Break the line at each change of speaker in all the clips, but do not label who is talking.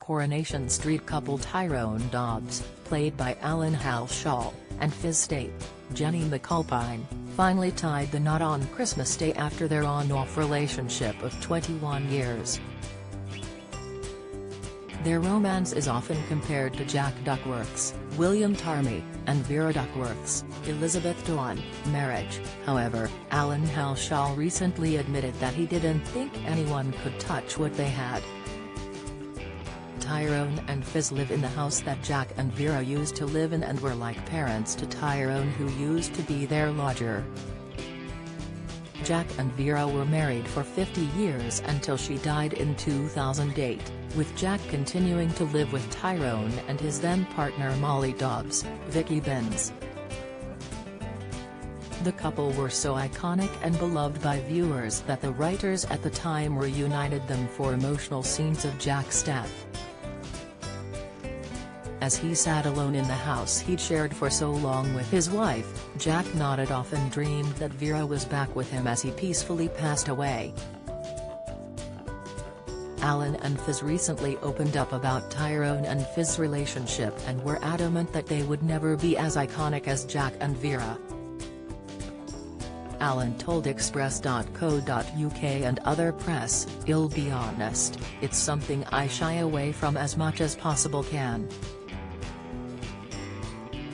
Coronation Street couple Tyrone Dobbs, played by Alan Halshaw, and Fizz State, Jenny McAlpine, finally tied the knot on Christmas Day after their on-off relationship of 21 years. Their romance is often compared to Jack Duckworth's William Tarmy, and Vera Duckworth's Elizabeth Dawn marriage. However, Alan Halshaw recently admitted that he didn't think anyone could touch what they had. Tyrone and Fizz live in the house that Jack and Vera used to live in and were like parents to Tyrone, who used to be their lodger. Jack and Vera were married for 50 years until she died in 2008, with Jack continuing to live with Tyrone and his then-partner Molly Dobbs, Vicky Benz. The couple were so iconic and beloved by viewers that the writers at the time reunited them for emotional scenes of Jack's death. As he sat alone in the house he'd shared for so long with his wife, Jack nodded off and dreamed that Vera was back with him as he peacefully passed away. Alan and Fizz recently opened up about Tyrone and Fizz's relationship and were adamant that they would never be as iconic as Jack and Vera. Alan told Express.co.uk and other press, "I'll be honest, it's something I shy away from as much as possible can.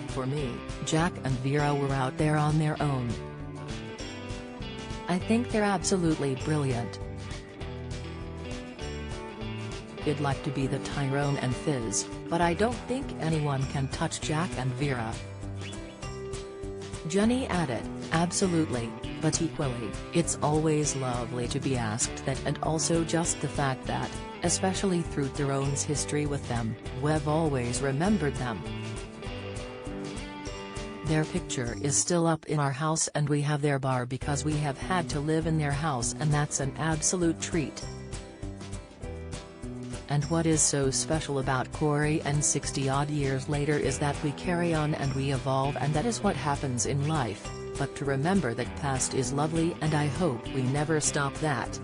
For me, Jack and Vera were out there on their own. I think they're absolutely brilliant. I'd like to be the Tyrone and Fizz, but I don't think anyone can touch Jack and Vera." Jenny added, "Absolutely, but equally, it's always lovely to be asked that, and also just the fact that, especially through Tyrone's history with them, we've always remembered them. Their picture is still up in our house and we have their bar because we have had to live in their house, and that's an absolute treat. And what is so special about Corey and 60-odd years later is that we carry on and we evolve, and that is what happens in life, but to remember that past is lovely and I hope we never stop that."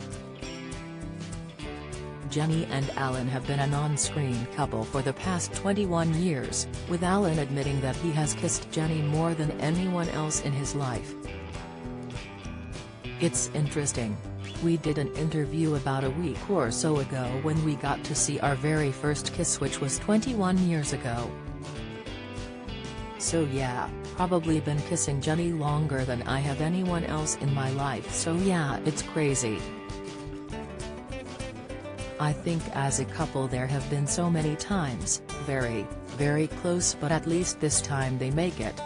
Jenny and Alan have been an on-screen couple for the past 21 years, with Alan admitting that he has kissed Jenny more than anyone else in his life. "It's interesting. We did an interview about a week or so ago when we got to see our very first kiss, which was 21 years ago. So yeah, probably been kissing Jenny longer than I have anyone else in my life, so yeah, it's crazy. I think as a couple there have been so many times, very, very close, but at least this time they make it."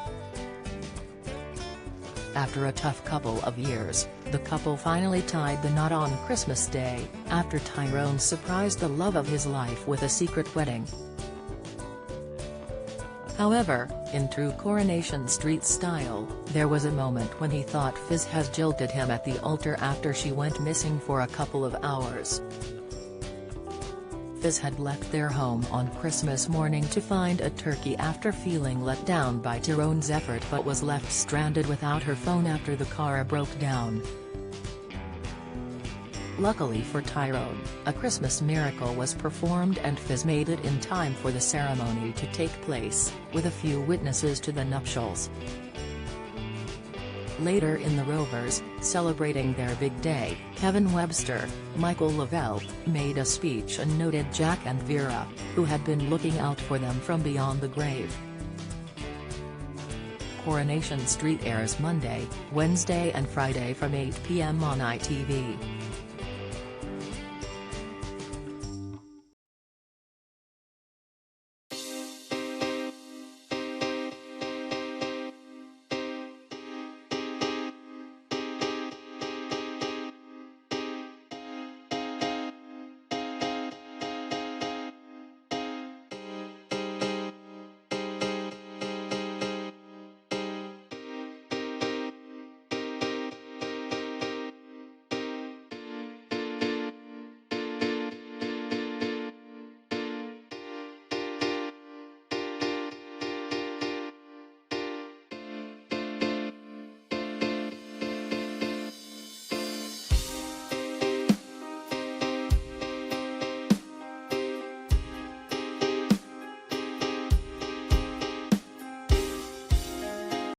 After a tough couple of years, the couple finally tied the knot on Christmas Day, after Tyrone surprised the love of his life with a secret wedding. However, in true Coronation Street style, there was a moment when he thought Fizz has jilted him at the altar after she went missing for a couple of hours. Fizz had left their home on Christmas morning to find a turkey after feeling let down by Tyrone's effort, but was left stranded without her phone after the car broke down. Luckily for Tyrone, a Christmas miracle was performed and Fizz made it in time for the ceremony to take place, with a few witnesses to the nuptials. Later in the Rovers, celebrating their big day, Kevin Webster, Michael Lavelle, made a speech and noted Jack and Vera, who had been looking out for them from beyond the grave. Coronation Street airs Monday, Wednesday and Friday from 8 p.m. on ITV.